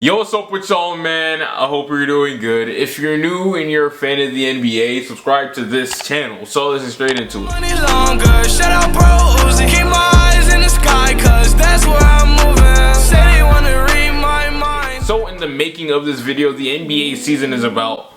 Yo, what's up with y'all, man? I hope you're doing good. If you're new and you're a fan of the NBA, subscribe to this channel. So let's get straight into it. Shout out bros, keep my eyes in the sky, cause that's where I'm moving. Say they wanna read my mind. So in the making of this video, the NBA season is about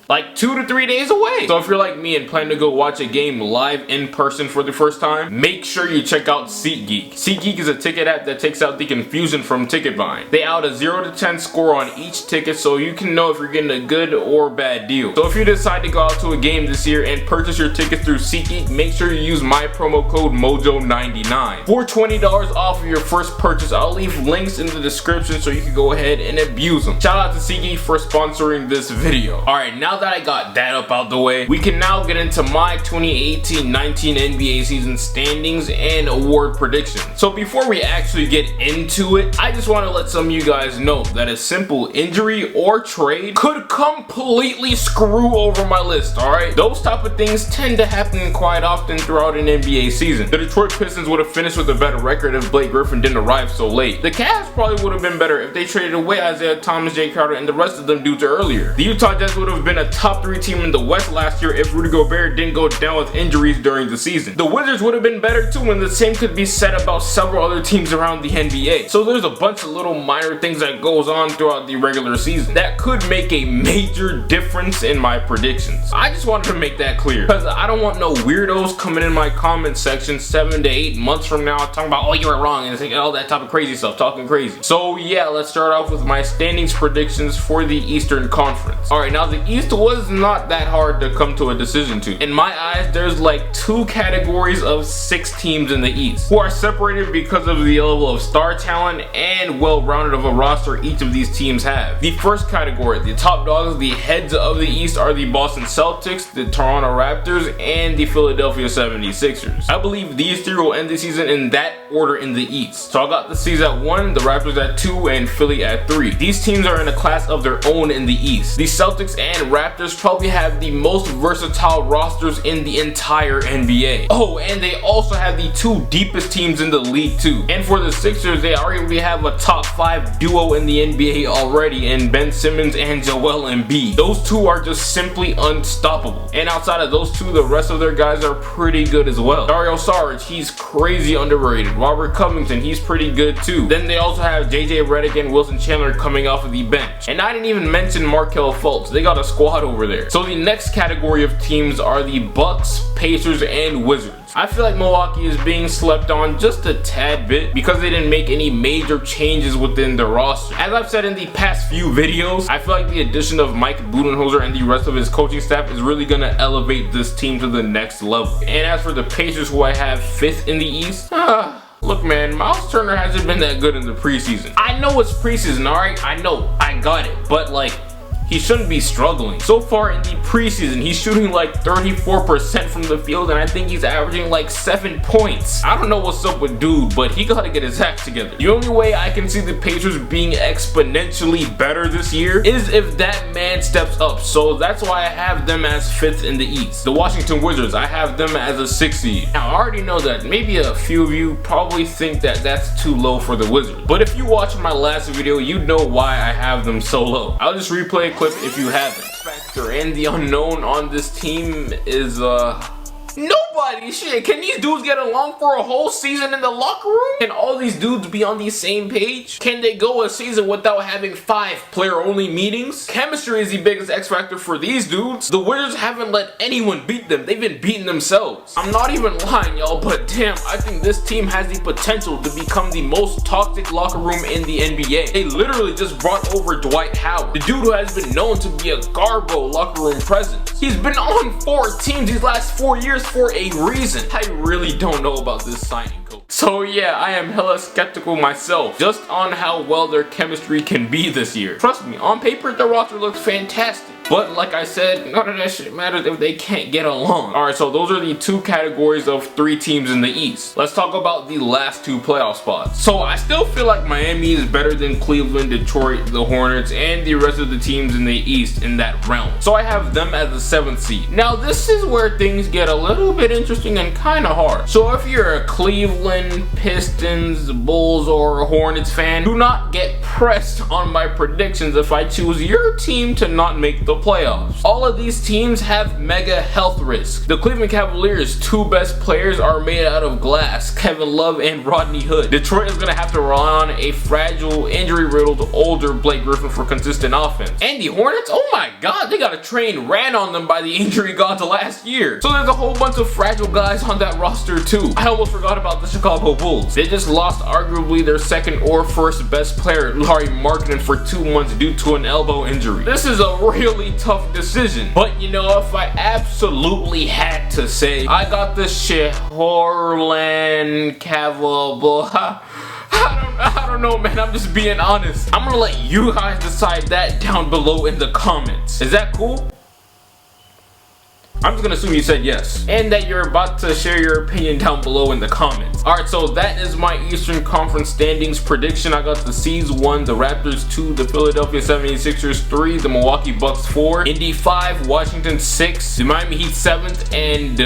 like 2 to 3 days away. So if you're like me and plan to go watch a game live in person for the first time, make sure you check out SeatGeek. SeatGeek is a ticket app that takes out the confusion from ticket buying. They out a 0 to 10 score on each ticket so you can know if you're getting a good or bad deal. So if you decide to go out to a game this year and purchase your tickets through SeatGeek, make sure you use my promo code MOJO99 for $20 off of your first purchase. I'll leave links in the description so you can go ahead and abuse them. Shout out to SeatGeek for sponsoring this video. Alright, now that I got that up out the way, we can now get into my 2018-19 NBA season standings and award predictions. So before we actually get into it, I just want to let some of you guys know that a simple injury or trade could completely screw over my list, alright? Those type of things tend to happen quite often throughout an NBA season. The Detroit Pistons would have finished with a better record if Blake Griffin didn't arrive so late. The Cavs probably would have been better if they traded away Isaiah Thomas, Jay Crowder, and the rest of them dudes earlier. The Utah Jazz would have been a top 3 team in the West last year if Rudy Gobert didn't go down with injuries during the season. The Wizards would have been better too, and the same could be said about several other teams around the NBA. So there's a bunch of little minor things that goes on throughout the regular season that could make a major difference in my predictions. I just wanted to make that clear because I don't want no weirdos coming in my comment section 7 to 8 months from now talking about, oh, you were wrong, and all that type of crazy stuff, talking crazy. So yeah, let's start off with my standings predictions for the Eastern Conference. Alright, now the East was not that hard to come to a decision to. In my eyes, there's like 2 categories of 6 teams in the East who are separated because of the level of star talent and well-rounded of a roster each of these teams have. The first category, the top dogs, the heads of the East, are the Boston Celtics, the Toronto Raptors, and the Philadelphia 76ers. I believe these 3 will end the season in that order in the East. So I got the C's at 1, the Raptors at 2, and Philly at 3. These teams are in a class of their own in the East. The Celtics and Raptors probably have the most versatile rosters in the entire NBA. Oh, and they also have the 2 deepest teams in the league too. And for the Sixers, they arguably have a top 5 duo in the NBA already in Ben Simmons and Joel Embiid. Those 2 are just simply unstoppable. And outside of those 2, the rest of their guys are pretty good as well. Dario Saric, he's crazy underrated. Robert Covington, he's pretty good too. Then they also have JJ Redick and Wilson Chandler coming off of the bench. And I didn't even mention Markelle Fultz. They got a squad over there. So the next category of teams are the Bucks, Pacers, and Wizards. I feel like Milwaukee is being slept on just a tad bit because they didn't make any major changes within their roster. As I've said in the past few videos, I feel like the addition of Mike Budenholzer and the rest of his coaching staff is really going to elevate this team to the next level. And as for the Pacers, who I have 5th in the East, look, man, Miles Turner hasn't been that good in the preseason. I know it's preseason, alright? I know, I got it, but like, he shouldn't be struggling. So far in the preseason, he's shooting like 34% from the field, and I think he's averaging like 7 points. I don't know what's up with dude, but he gotta get his act together. The only way I can see the Pacers being exponentially better this year is if that man steps up. So that's why I have them as 5th in the East. The Washington Wizards, I have them as a 6th seed. Now I already know that maybe a few of you probably think that that's too low for the Wizards, but if you watched my last video, you know why I have them so low. I'll just replay a clip if you haven't. Factor and the unknown on this team is nobody. Shit, can these dudes get along for a whole season in the locker room? Can all these dudes be on the same page? Can they go a season without having 5 player-only meetings? Chemistry is the biggest X factor for these dudes. The Wizards haven't let anyone beat them. They've been beating themselves. I'm not even lying, y'all, but damn, I think this team has the potential to become the most toxic locker room in the NBA. They literally just brought over Dwight Howard, the dude who has been known to be a garbo locker room presence. He's been on 4 teams these last 4 years for a reason. I really don't know about this signing, coach. So yeah, I am hella skeptical myself just on how well their chemistry can be this year. Trust me, on paper their roster looks fantastic. But like I said, none of that shit matters if they can't get along. Alright, so those are the 2 categories of 3 teams in the East. Let's talk about the last 2 playoff spots. So I still feel like Miami is better than Cleveland, Detroit, the Hornets, and the rest of the teams in the East in that realm. So I have them as the 7th seed. Now this is where things get a little bit interesting and kind of hard. So if you're a Cleveland, Pistons, Bulls, or a Hornets fan, do not get pressed on my predictions if I choose your team to not make the playoffs. All of these teams have mega health risks. The Cleveland Cavaliers' 2 best players are made out of glass, Kevin Love and Rodney Hood. Detroit is going to have to rely on a fragile, injury-riddled, older Blake Griffin for consistent offense. And the Hornets, oh my god, they got a train ran on them by the injury gods last year. So there's a whole bunch of fragile guys on that roster too. I almost forgot about the Chicago Bulls. They just lost arguably their 2nd or 1st best player, Larry Markkinen, for 2 months due to an elbow injury. This is a really tough decision. But you know, if I absolutely had to say, I got the Shortland Cavaliers. I don't know, man. I'm just being honest. I'm gonna let you guys decide that down below in the comments. Is that cool? I'm just gonna assume you said yes, and that you're about to share your opinion down below in the comments. Alright, so that is my Eastern Conference standings prediction. I got the C's 1, the Raptors 2, the Philadelphia 76ers 3, the Milwaukee Bucks 4, Indy 5, Washington 6, the Miami Heat 7th, and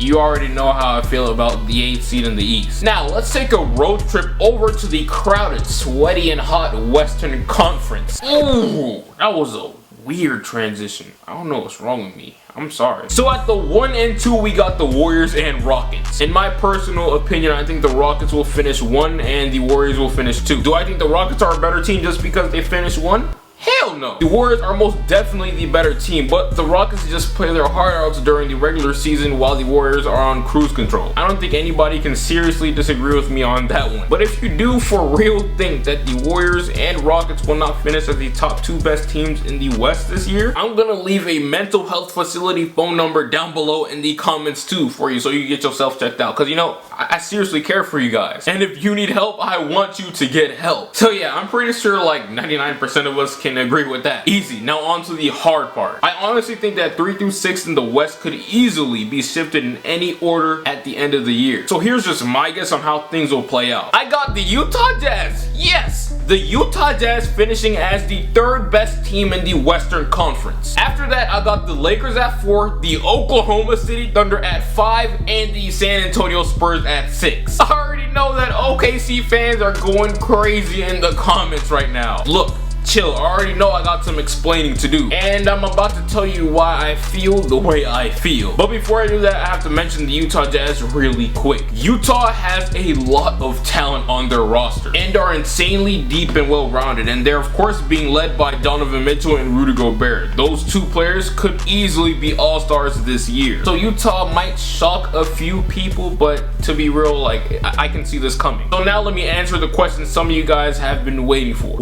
you already know how I feel about the 8th seed in the East. Now, let's take a road trip over to the crowded, sweaty, and hot Western Conference. Ooh, that was a weird transition. I don't know what's wrong with me. I'm sorry. So at the 1 and 2, we got the Warriors and Rockets. In my personal opinion, I think the Rockets will finish 1 and the Warriors will finish 2. Do I think the Rockets are a better team just because they finished 1? Hell no. The Warriors are most definitely the better team, but the Rockets just play their heart outs during the regular season while the Warriors are on cruise control. I don't think anybody can seriously disagree with me on that one. But if you do for real think that the Warriors and Rockets will not finish as the top 2 best teams in the West this year, I'm gonna leave a mental health facility phone number down below in the comments too for you so you get yourself checked out. Cause you know, I seriously care for you guys. And if you need help, I want you to get help. So yeah, I'm pretty sure like 99% of us can agree with that. Easy. Now on to the hard part. I honestly think that 3 through 6 in the West could easily be shifted in any order at the end of the year. So here's just my guess on how things will play out. I got the Utah Jazz. Yes! The Utah Jazz finishing as the 3rd best team in the Western Conference. After that, I got the Lakers at 4, the Oklahoma City Thunder at 5, and the San Antonio Spurs at 6. I already know that OKC fans are going crazy in the comments right now. Look, chill, I already know I got some explaining to do, and I'm about to tell you why I feel the way I feel. But before I do that, I have to mention the Utah Jazz really quick. Utah has a lot of talent on their roster and are insanely deep and well-rounded, and they're of course being led by Donovan Mitchell and Rudy Gobert. Those 2 players could easily be all-stars this year. So Utah might shock a few people, but to be real, like, I can see this coming. So now let me answer the question some of you guys have been waiting for.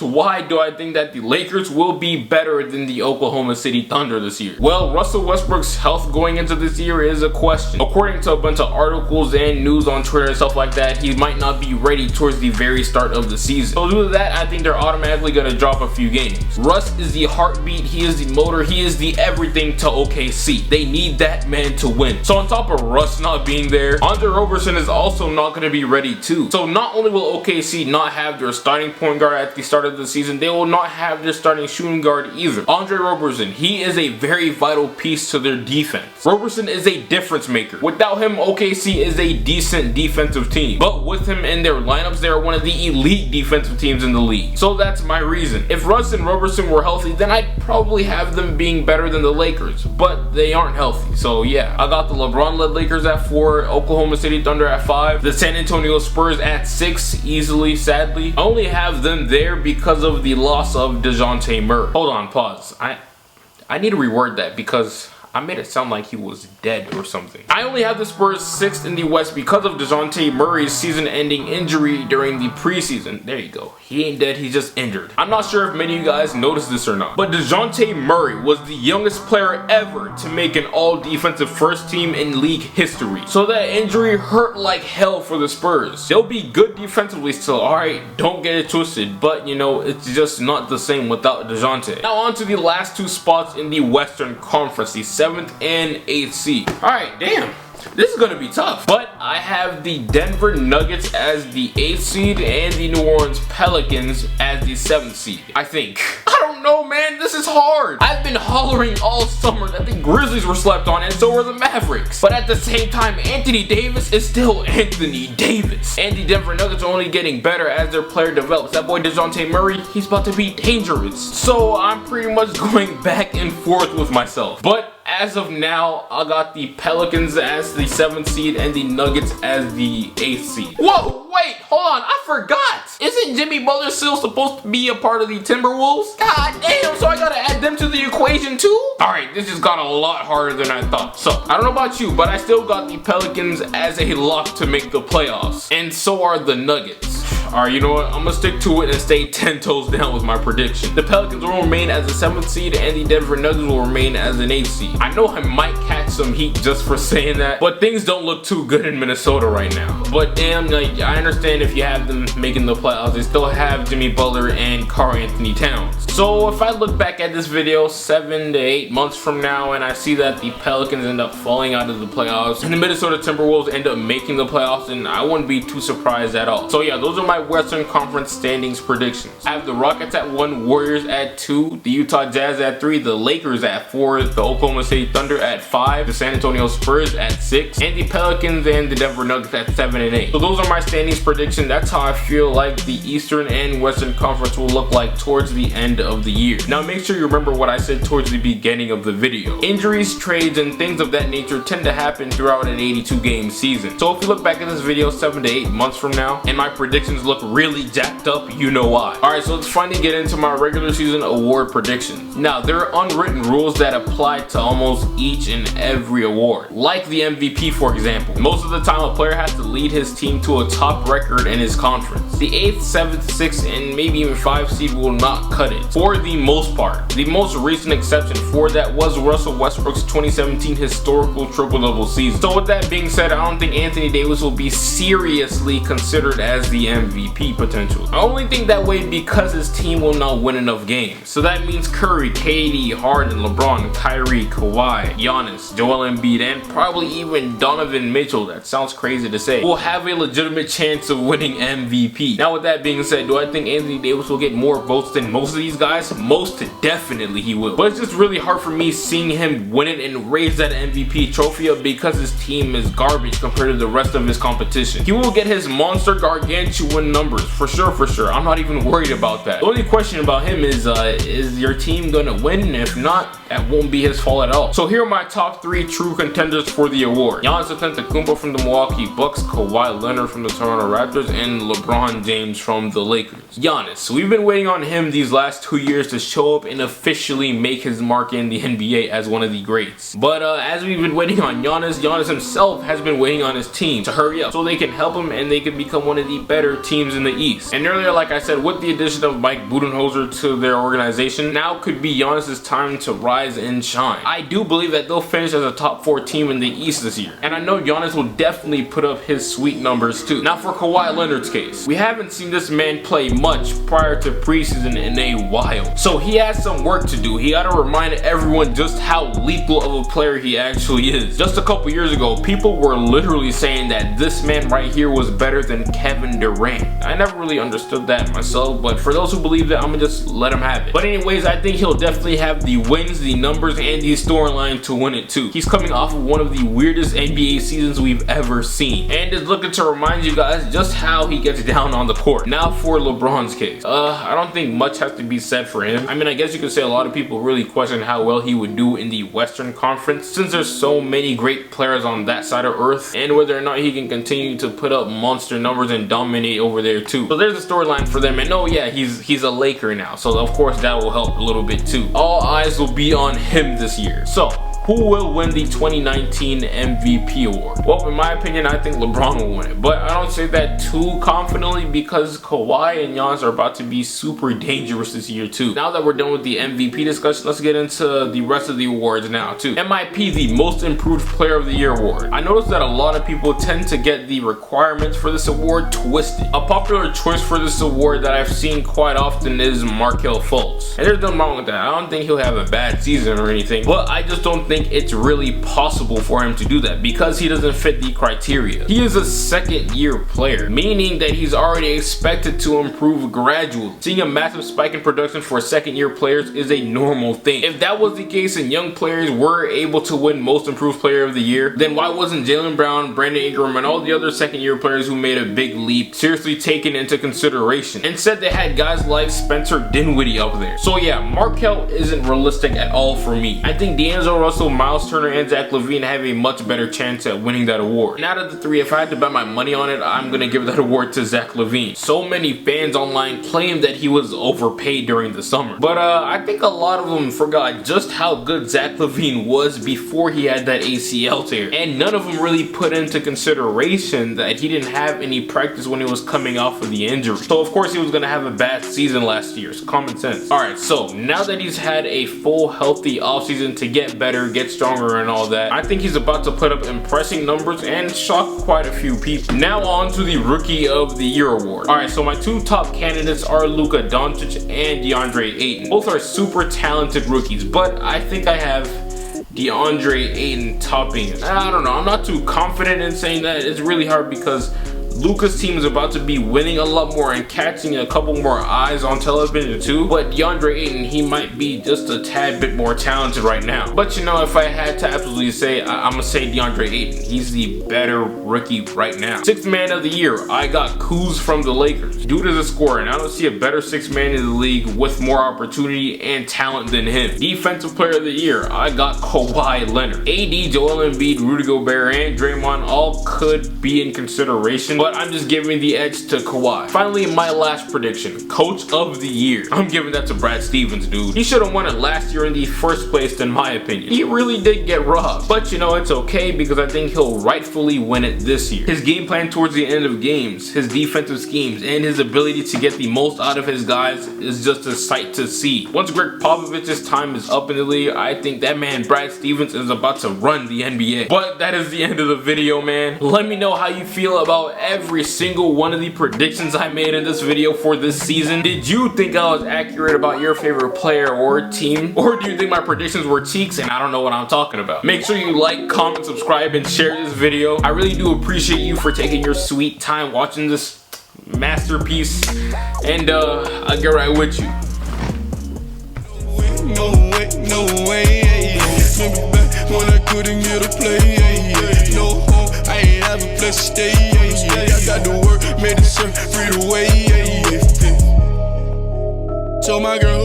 Why do I think that the Lakers will be better than the Oklahoma City Thunder this year? Well, Russell Westbrook's health going into this year is a question. According to a bunch of articles and news on Twitter and stuff like that, he might not be ready towards the very start of the season. So due to that, I think they're automatically going to drop a few games. Russ is the heartbeat, he is the motor, he is the everything to OKC. They need that man to win. So on top of Russ not being there, Andre Roberson is also not going to be ready too. So not only will OKC not have their starting point guard at the start of the season, they will not have their starting shooting guard either. Andre Roberson, he is a very vital piece to their defense. Roberson is a difference maker. Without him, OKC is a decent defensive team. But with him in their lineups, they are one of the elite defensive teams in the league. So that's my reason. If Russ and Roberson were healthy, then I'd probably have them being better than the Lakers. But they aren't healthy. So yeah, I got the LeBron-led Lakers at 4, Oklahoma City Thunder at 5, the San Antonio Spurs at 6, easily, sadly. I only have them there because of the loss of DeJounte Murray. Hold on, pause. I need to reword that because I made it sound like he was dead or something. I only have the Spurs 6th in the West because of DeJounte Murray's season-ending injury during the preseason. There you go. He ain't dead, he's just injured. I'm not sure if many of you guys noticed this or not, but DeJounte Murray was the youngest player ever to make an all-defensive first team in league history. So that injury hurt like hell for the Spurs. They'll be good defensively still, alright, don't get it twisted, but you know, it's just not the same without DeJounte. Now on to the last two spots in the Western Conference, the 7th and 8th seed. Alright, damn. This is gonna be tough, but I have the Denver Nuggets as the 8th seed and the New Orleans Pelicans as the 7th seed, I think. I don't know, man, this is hard. I've been hollering all summer that the Grizzlies were slept on and so were the Mavericks. But at the same time, Anthony Davis is still Anthony Davis. And the Denver Nuggets are only getting better as their player develops. That boy DeJounte Murray, he's about to be dangerous. So I'm pretty much going back and forth with myself. But as of now, I got the Pelicans as the 7th seed and the Nuggets as the 8th seed. Whoa, wait, hold on, I forgot. Isn't Jimmy Butler still supposed to be a part of the Timberwolves? God damn, so I gotta add them to the equation too? Alright, this just got a lot harder than I thought. So, I don't know about you, but I still got the Pelicans as a lock to make the playoffs. And so are the Nuggets. Alright, you know what? I'm gonna stick to it and stay 10 toes down with my prediction. The Pelicans will remain as a 7th seed and the Denver Nuggets will remain as an 8th seed. I know I might catch some heat just for saying that, but things don't look too good in Minnesota right now. But damn, like, I understand if you have them making the playoffs, they still have Jimmy Butler and Karl Anthony Towns. So if I look back at this video 7 to 8 months from now and I see that the Pelicans end up falling out of the playoffs and the Minnesota Timberwolves end up making the playoffs, then I wouldn't be too surprised at all. So yeah, those are my Western Conference standings predictions. I have the Rockets at 1, Warriors at 2, the Utah Jazz at 3, the Lakers at 4, the Oklahoma City Thunder at 5, the San Antonio Spurs at 6, and the Pelicans and the Denver Nuggets at 7 and 8. So those are my standings predictions. That's how I feel like the Eastern and Western Conference will look like towards the end of the year. Now make sure you remember what I said towards the beginning of the video. Injuries, trades, and things of that nature tend to happen throughout an 82 game season. So if you look back at this video 7 to 8 months from now and my predictions look really jacked up, you know why. Alright, so let's finally get into my regular season award predictions. Now there are unwritten rules that apply to almost each and every award, like the MVP for example. Most of the time a player has to lead his team to a top record in his conference. The 8th, 7th, 6th, and maybe even 5th seed will not cut it, for the most part. The most recent exception for that was Russell Westbrook's 2017 historical triple-double season. So with that being said, I don't think Anthony Davis will be seriously considered as the MVP potential. I only think that way because his team will not win enough games. So that means Curry, KD, Harden, LeBron, Kyrie, Kawhi, Giannis, Joel Embiid, and probably even Donovan Mitchell, that sounds crazy to say, will have a legitimate chance of winning MVP. Now with that being said, do I think Anthony Davis will get more votes than most of these guys? Most definitely he will. But it's just really hard for me seeing him win it and raise that MVP trophy up because his team is garbage compared to the rest of his competition. He will get his monster gargantuan numbers for sure. I'm not even worried about that. The only question about him is your team gonna win? If not, that won't be his fault at all. So here are my top 3 true contenders for the award. Giannis Antetokounmpo from the Milwaukee Bucks, Kawhi Leonard from the Toronto Raptors, and LeBron James from the Lakers. Giannis, we've been waiting on him these last 2 years to show up and officially make his mark in the NBA as one of the greats. But as we've been waiting on Giannis himself has been waiting on his team to hurry up so they can help him and they can become one of the better teams in the East. And earlier, like I said, with the addition of Mike Budenholzer to their organization, now could be Giannis' time to rise and shine. I do believe that they'll finish as a top 4 team in the East this year. And I know Giannis will definitely put up his sweet numbers too. Now for Kawhi Leonard's case, we haven't seen this man play much prior to preseason in a while. So he has some work to do. He gotta remind everyone just how lethal of a player he actually is. Just a couple years ago, people were literally saying that this man right here was better than Kevin Durant. I never really understood that myself, but for those who believe that, I'm gonna just let him have it. But anyways, I think he'll definitely have the wins, the numbers, and the storyline to win it too. He's coming off of one of the weirdest NBA seasons we've ever seen, and is looking to remind you guys just how he gets down on the court. Now for LeBron's case, I don't think much has to be said for him. I mean, I guess you could say a lot of people really question how well he would do in the Western Conference since there's so many great players on that side of earth, and whether or not he can continue to put up monster numbers and dominate over there too. So there's a storyline for them, and oh yeah, he's a Laker now, so of course that will help a little bit too. All eyes will be on him this year. So Who will win the 2019 MVP award? Well, in my opinion, I think LeBron will win it, but I don't say that too confidently because Kawhi and Giannis are about to be super dangerous this year too. Now that we're done with the MVP discussion, let's get into the rest of the awards now too. MIP, the Most Improved Player of the Year award. I noticed that a lot of people tend to get the requirements for this award twisted. A popular choice for this award that I've seen quite often is Markelle Fultz. And there's nothing wrong with that. I don't think he'll have a bad season or anything, but I just don't think it's really possible for him to do that because he doesn't fit the criteria. He is a second-year player, meaning that he's already expected to improve gradually. Seeing a massive spike in production for second-year players is a normal thing. If that was the case and young players were able to win Most Improved Player of the Year, then why wasn't Jaylen Brown, Brandon Ingram, and all the other second-year players who made a big leap seriously taken into consideration? Instead, they had guys like Spencer Dinwiddie up there. So yeah, Markelle isn't realistic at all for me. I think D'Angelo Russell, Miles Turner, and Zach LaVine have a much better chance at winning that award. And out of the three, if I had to bet my money on it, I'm gonna give that award to Zach LaVine. So many fans online claim that he was overpaid during the summer, but I think a lot of them forgot just how good Zach LaVine was before he had that ACL tear, and none of them really put into consideration that he didn't have any practice when he was coming off of the injury. So of course he was gonna have a bad season last year. It's common sense. Alright, so now that he's had a full healthy offseason to get better, get stronger, and all that, I think he's about to put up impressive numbers and shock quite a few people. Now on to the Rookie of the Year award. Alright, so my two top candidates are Luka Doncic and DeAndre Ayton. Both are super talented rookies, but I think I have DeAndre Ayton topping it. I don't know, I'm not too confident in saying that. It's really hard because Luka's team is about to be winning a lot more and catching a couple more eyes on television too, but DeAndre Ayton, he might be just a tad bit more talented right now. But you know, if I had to absolutely say, I'm gonna say DeAndre Ayton. He's the better rookie right now. Sixth man of the year, I got Kuz from the Lakers. Dude is a scorer, and I don't see a better sixth man in the league with more opportunity and talent than him. Defensive player of the year, I got Kawhi Leonard. AD, Joel Embiid, Rudy Gobert, and Draymond all could be in consideration, but I'm just giving the edge to Kawhi. Finally, my last prediction, Coach of the Year. I'm giving that to Brad Stevens, dude. He should have won it last year in the first place, in my opinion. He really did get robbed, but you know, it's okay because I think he'll rightfully win it this year. His game plan towards the end of games, his defensive schemes, and his ability to get the most out of his guys is just a sight to see. Once Greg Popovich's time is up in the league, I think that man Brad Stevens is about to run the NBA. But that is the end of the video, man. Let me know how you feel about every single one of the predictions I made in this video for this season. Did you think I was accurate about your favorite player or team? Or do you think my predictions were cheeks and I don't know what I'm talking about? Make sure you like, comment, subscribe, and share this video. I really do appreciate you for taking your sweet time watching this masterpiece, and I'll get right with you. No way, remember back when I couldn't get a play, no home, I ain't have a place to stay, I got to work, made it free to wait, so my girl